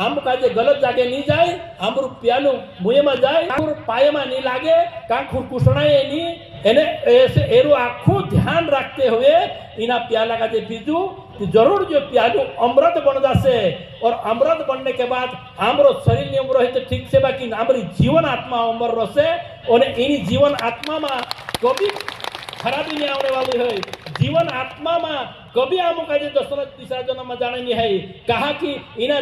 आम काजे गलत जागे नहीं जाए, आमरू प्यालू मुए में जाए, आमरू पाए में नहीं लागे, कांखुर कुसणाए नहीं, एने ऐसे एरो आखू ध्यान रखते हुए इना प्याला काजे पीजू, तो जरूर जो प्यालू अमृत बन जासे और अमृत बनने के बाद आमरो शरीर ने उम्र है तो ठीक से बाकी आमरी जीवन आत्मा उम्र रसे और इन जीवन आत्मा में कभी खराबी नहीं आने वाली है। जीवन आत्मा में कभी आमो काजे दशरथ तीसरा जन्म में जाने नहीं है। कहा कि इना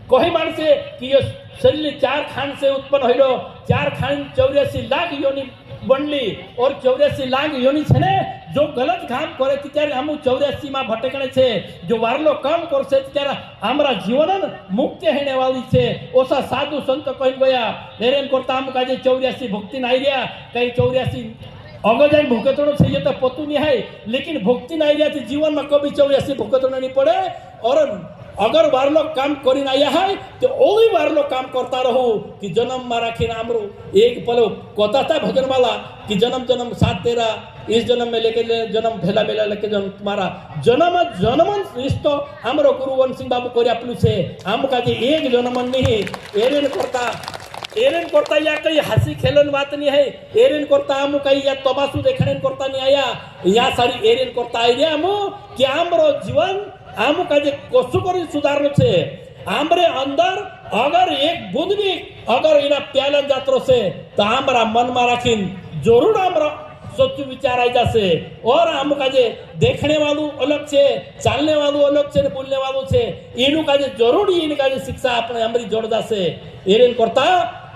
कोई मानसे कि ये शरीर 4 खान से उत्पन्न होइलो, 4 खान 84 लाख योनि बनली और 84 लाख योनि छे ने जो गलत काम करे त्यारे हम 84 में भटकणे छे, जो वारलो काम करसे त्यारे हमरा जीवन मुक्ति हेने वाली छे। ओसा साधु संत कहि गया हेरेन करता हम काजे 84 भक्ति नहीं रिया, कई 84 अगजान भूकतणो छे ये तो पतु नहीं है, लेकिन भक्ति नहीं रिया थी जीवन में कभी 84 भूकतणो नहीं पड़े। और अगर वारलो काम करी ना है तो ओली वारलो काम करता रहो कि जन्म में राखी आमरू एक पलो कहता था भजन वाला कि जन्म जन्म साथ तेरा, इस जन्म में लेके जन्म भेला मेला लेके जन्म तुम्हारा, जन्म जन्म रिश्तो आमरो गुरुवन सिंह बाबू कोरिया प्लू से आम का जे एक जन्म नहीं एरेन करता या कहीं हंसी खेलन बात नहीं है, एरेन करता आमु कहीं या तमाशू देखने करता नहीं आया, या सारी एरेन करता आइडिया आमु कि आमरो जीवन आमु का जे कोसु करी सुधारनो छे। आमरे अंदर अगर एक बूंद भी अगर इना प्यालन जात्रो से तो हमरा मन में राखीन जरूर हमरा सोच विचार आई जासे। और आम का जे देखने वालों अलग छे, चालने वालों अलग छे, बोलने वालों छे, इनु का जे जरूर इनका जे शिक्षा अपने हमरी जोड़ जासे। एरेन करता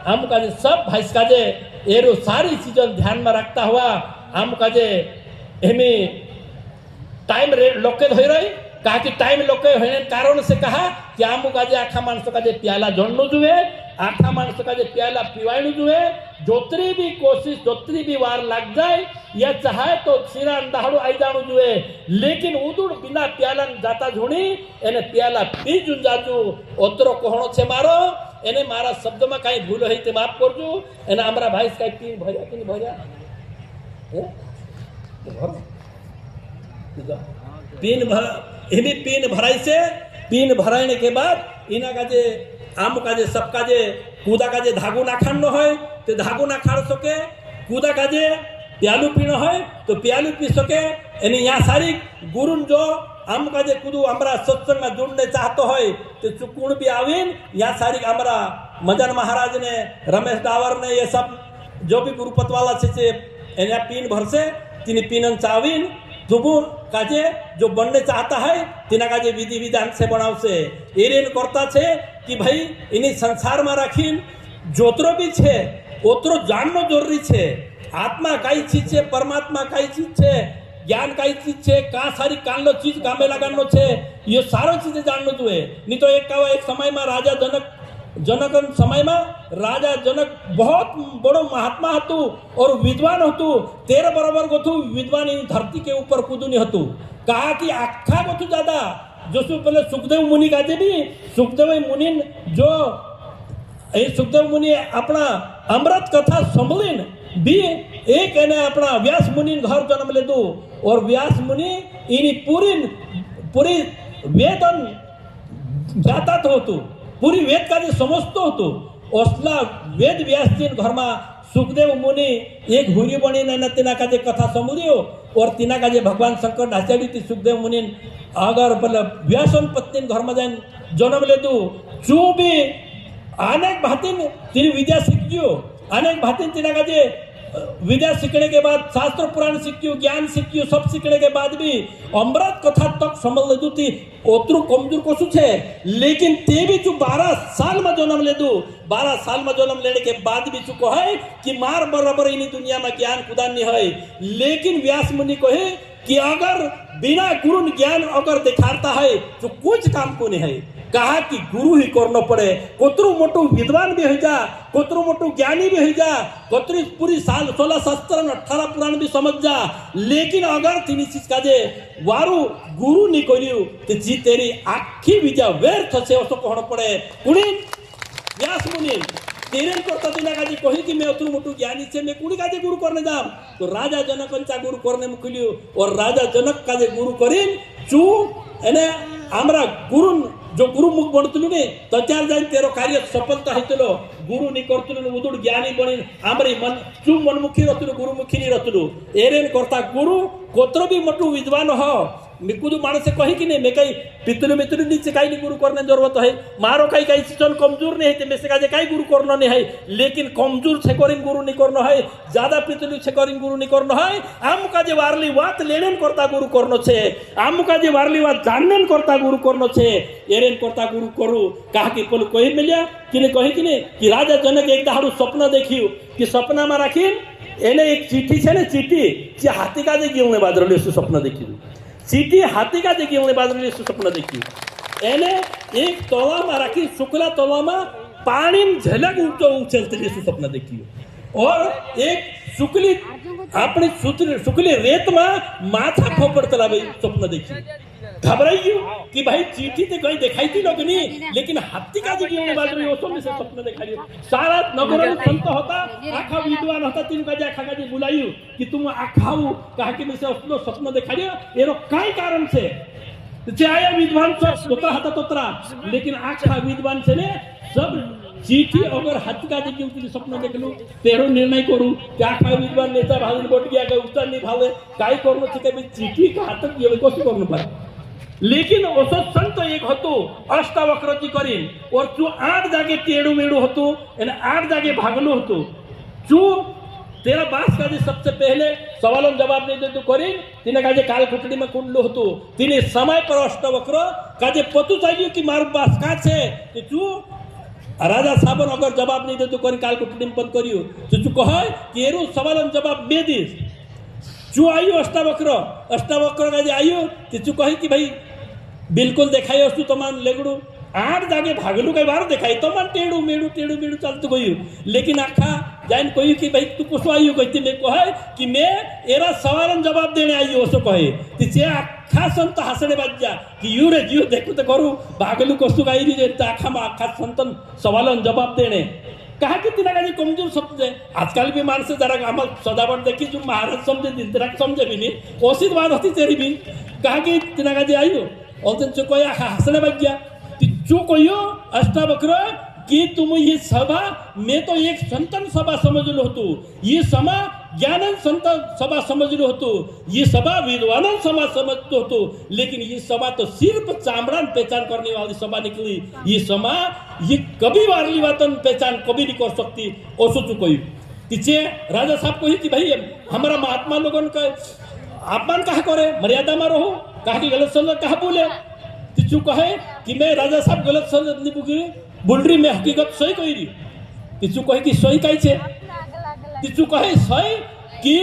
आम का जे सब भाई का जे एरो सारी चीजें ध्यान में रखता हुआ आम का जे एमी टाइम लोके धोई रही, कहा कि टाइम लोके होने कारण से कहा कि आमु का जे आखा मानस का जे प्याला जोड़नो जुए, आखा मानस का जे प्याला पीवाणु जुए, जोतरी भी कोशिश जोतरी भी वार लग जाए या चाहे तो सिरा अंधाड़ो आई जाणु जुए, लेकिन उदुड़ बिना प्याला जाता झूणी एने प्याला पी जुन जाजू। ओतरो कोहणो छे मारो एने मारा शब्द में कहीं भूल है ते माफ करजू। एने हमरा भाई कई पीन भर्या कि नहीं भर्या पीन भर एमी पीन भराई से पीन भराने के बाद इना का जे आम का जे सब का जे कूदा का जे धागो ना खानो है तो धागो ना खाड़ सके, कूदा का जे प्यालू पीनो है तो प्यालू पी सके। यानी यहाँ सारी गुरुन जो आम का जे कूदू हमारा सत्संग में जुड़ने चाहते है तो चुकुण भी आवीन। यहाँ सारी हमारा मदन महाराज ने, रमेश डावर ने, ये सब जो भी गुरुपत वाला छे पीन भर से तीन पीनन चावीन जुबू काजे जो बनने चाहता है तिना काजे विधि विधान से बनाव से एरेन करता छे कि भाई इन्हीं संसार में राखीन जोतरो भी छे ओतरो जाननो जरूरी छे। आत्मा कई चीज छे, परमात्मा कई चीज छे, ज्ञान कई चीज छे, का सारी कानो चीज कामे लगानो छे, ये सारो चीज जाननो जुए। नहीं तो एक समय में राजा जनक समय में राजा जनक बहुत बड़ो महात्मा हतु और विद्वान हतु, 13 बराबर गोथु विद्वान इन धरती के ऊपर कूदुनी हतु। कहा कि आखा गोथु ज्यादा जो पहले सुखदेव मुनि का भी सुखदेव मुनि जो सुखदेव मुनि अपना अमृत कथा संभलिन भी एक एने अपना व्यास मुनि घर जन्म ले दो और व्यास मुनि इन पूरी वेदन जाता होतु, पूरी वेद का जो समझतो होतो ओसला वेद व्यास जी घर में सुखदेव मुनि एक हुरी बनी ने तिना का जे कथा समझियो और तिना का जे भगवान शंकर ढाचड़ी थी सुखदेव मुनि अगर मतलब व्यासन पत्नी घर में जाइन जन्म ले दू चू भी अनेक भातिन तिनी विद्या सीखियो, अनेक भातिन तिना का जे विद्या सीखने के बाद शास्त्र पुराण सीखियो, ज्ञान सीखियो, सब सीखने के बाद भी अमृत कथा तक समझ ले दू थी ओतरू कमजोर कोसु छे। लेकिन ते भी चू 12 साल में जन्म ले दू, 12 साल में जन्म लेने के बाद भी चुको है कि मार बराबर इन दुनिया में ज्ञान कुदान नहीं है। लेकिन व्यास मुनि को है कि अगर बिना गुरु ज्ञान अगर दिखाता है तो कुछ काम को नहीं है। कहा कि गुरु ही करना पड़े, कोतरू मोटू विद्वान भी हो जा, कोतरू मोटू ज्ञानी भी हो जा, कोतरी पूरी 16 शास्त्र 18 पुराण भी समझ जा, लेकिन अगर तीन चीज का जे वारू गुरु नहीं करियो तो जी तेरी आखी विद्या व्यर्थ से उसको कहना पड़े। कुड़ी व्यास मुनि तेरे करता दिना का जी कही कि मैं उतरू मोटू ज्ञानी से मैं कुड़ी का जे गुरु करने जाम तो राजा जनक गुरु करने मुखलियो और राजा जनक का जे गुरु करीन चू एने हमरा गुरु जो गुरुमुख बनतलु ने तचार जाइन तेरो कार्य सफलता हेतलो गुरु नि करतलु उदुड ज्ञानी बनी आमरी मन चु मनमुखी रतलु गुरुमुखी नि रतलु एरेन करता गुरु कोत्र भी मटू विद्वान हो मिकुदु मानसे कही कि नहीं मैं कहीं पितलु मितलु नीचे कहीं गुरु करने जरूरत है मारो कहीं कहीं सीजन कमजोर नहीं है मैं से कहीं गुरु करना नहीं है लेकिन कमजोर से करिन गुरु नहीं करना है ज्यादा पितलु से करिन गुरु नहीं करना है आम का जे वारली बात लेनेन करता गुरु करनो छे आम का जे वारली बात जाननेन करता गुरु करनो छे एरेन करता गुरु करू कहा कि बोल कोई मिलिया कि कही कि नहीं कि राजा जनक एक दाड़ू स्वप्न देखियो कि सपना में राखीन एने एक चिट्ठी छे ने चिट्ठी जे हाथी का जे गेउने बादरले स्वप्न देखियो चीटी हाथी का देखिए उन्हें बाद में स्वप्न देखिए एने एक तोला में राखी शुक्ला तोला में पानी झलक उछलते स्वप्न देखिए और एक शुक्ली अपने शुक्ली रेत में माथा फोपड़ चलावे स्वप्न देखिए घबराइयो कि भाई चीठी तो कहीं दिखाई थी लोग नहीं लेकिन हाथी का जी होने बाद में उसमें से स्वप्न दिखाई सारा नगर में संत होता आखा विद्वान होता तीन का आखा का जी बुलाइयो कि तुम आखाऊ कहा कि मैं से उसनो स्वप्न दिखाई एरो काय कारण से जे आया विद्वान सब तोतरा हता तोतरा लेकिन आखा विद्वान से ने सब चीठी अगर हाथी का जी की स्वप्न देख लू तेरो निर्णय करू कि आखा विद्वान नेता भाल बोट गया का उत्तर नहीं भाले काय करनो छे के चीठी का हाथ ये कोशिश करनो पाए लेकिन ओसो संत एक हतो अष्टावक्रती करीन और जो 8 जागे टेड़ू मेड़ू हतो एने 8 जागे भागलो हतो जो तेरा बास का जे सबसे पहले सवालों जवाब नहीं दे तो करीन तिने का जे काल कुटड़ी में कुंडलो हतो तिने समय पर अष्टावक्र का जे पतु चाहिए कि मारू बास का छे कि तू राजा साहब अगर जवाब नहीं दे तो करी काल कुटड़ी में बंद करियो तो तू कहे कि एरो सवालों जवाब दे दिस जो आयो अष्टावक्र का जे आयो तू कहे कि भाई बिल्कुल देखाई वस्तु तमान लेगड़ू 8 जागे भागलू कई बार देखाई तमान टेड़ू मेड़ू चलते गई लेकिन आखा जाइन कोई कि भाई तू कुछ आयु कहती मैं कहे कि मैं एरा सवाल जवाब देने आई उसो कहे तिचे आखा संत हसने बाज जा कि यू रे जियो देखो तो करू भागलू कस्तु गाई रे आखा में आखा संतन सवाल जवाब देने कहा कि तिना का कमजोर समझे आजकल भी मानस जरा आम सदावट देखी जो महाराज समझे दिन तरह समझे भी नहीं औषित बात होती तेरी भी कहा कि तिना का आयु और जो कोई हंसने बच गया जो कोई अष्टावक्र कि तुम ये सभा मैं तो एक संतन सभा समझ लो तू ये सभा ज्ञानन संत सभा समझ लो तू ये सभा विद्वानन सभा समझ लो तू लेकिन ये सभा तो सिर्फ चामड़ान पहचान करने वाली सभा निकली ये सभा ये कभी वारली बातन पहचान कभी नहीं कर सकती और सोचो कोई पीछे राजा साहब को ही कि भाई हमारा महात्मा लोगों का अपमान कहा करे मर्यादा में रहो कहा कि गलत समझ कहा बोले तू कहे कि मैं राजा साहब गलत समझ नहीं बुकी बुलरी में हकीकत सही कही रही तू कहे कि सही कही छे तू कहे सही कि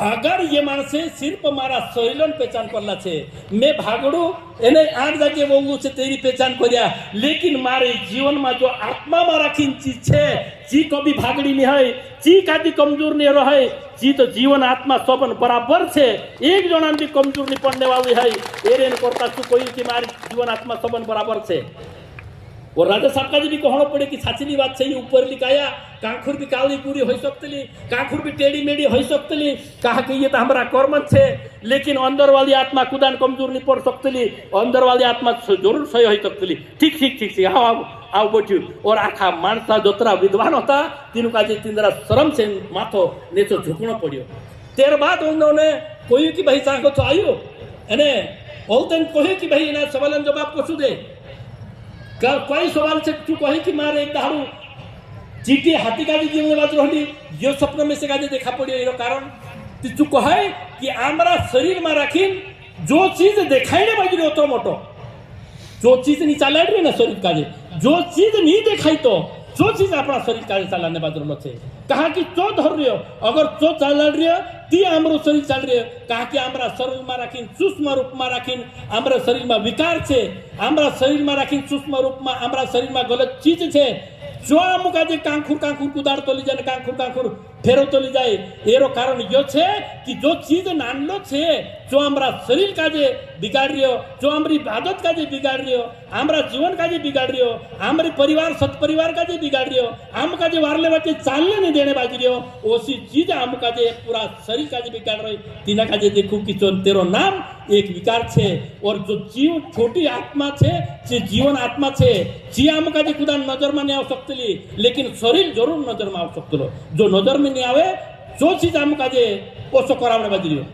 अगर ये मानसे सिर्फ मारा शरीरन पहचान करला छे मैं भागड़ू एने 8 जाके बोलू से तेरी पहचान करिया लेकिन मारे जीवन में जो आत्मा में राखीन चीज छे जी कभी भागड़ी नहीं है जी कादी कमजोर नहीं रहे जी तो जीवन आत्मा सबन बराबर छे एक जनान भी कमजोर नहीं पड़ने वाली है एरेन करता तू कोई कि मारी जीवन आत्मा सबन बराबर छे और राजा साहब का भी कहना पड़े कि साचीनी बात सही ऊपर लिखाया कांखुर भी काली पूरी हो सकती कांखुर भी टेढ़ी मेढ़ी हो सकती कहा कि ये तो हमारा कर्म छे लेकिन अंदर वाली आत्मा कुदान कमजोर नहीं पड़ सकती अंदर वाली आत्मा जरूर सही हो सकती ठीक ठीक ठीक ठीक हाँ आओ बैठू और आखा मानसा जोतरा विद्वान होता तीनों का जी तीन शर्म से माथो नीचो झुकना पड़ो तेर बाद उन्होंने कोई कि भाई चाहो तो आयो एने बोलते कहे कि भाई इना सवाल जवाब को दे कोई सवाल से तू कहे कि मारे एक दारू चीटी हाथी का जीवन बात रही यो स्वप्न में से का देखा पड़ो ये कारण तू कहे कि हमारा शरीर में रखीन जो चीज दिखाई नहीं बाजी तो मोटो जो चीज नहीं चला रही ना शरीर का जो चीज नहीं दिखाई तो जो चीज अपना शरीर का चलाने बाजू से कहा कि चो धर रही हो अगर चो चल रही हो ती हमारो शरीर चल रही है कहा कि हमारा शरीर में राखीन सूक्ष्म रूप में राखीन हमारा शरीर में विकार छे हमारा शरीर में राखीन सूक्ष्म रूप में हमारा शरीर में गलत चीज छे जो अमुका जे कांखुर कुदार तो ली जाए कांखुर फेरो तो ली जाए एरो कारण यो छे कि जो चीज नानलो छे जो हमारा शरीर का जे बिगाड़ रही हो जो हमारी आदत का जे बिगाड़ रही हो हमारा जीवन का जे बिगाड़ रही हो हमारे परिवार सत परिवार का जे बिगाड़ रही हो हम का जे वारले बच्चे चालने नहीं देने बाजी रही हो उसी चीज हम का जे पूरा शरीर का जे बिगाड़ रही तीना का जे देखू कि तेरो नाम एक विकार छे। और जो जीव छोटी आत्मा छे जे जीवन आत्मा छे जे आमका जे खुदा नजर में नहीं आ सकती, लेकिन शरीर जरूर नजर में आ सकते। जो नजर में नहीं आवे जो चीज आमका जे ओछो करावणे बाजी रह्यो।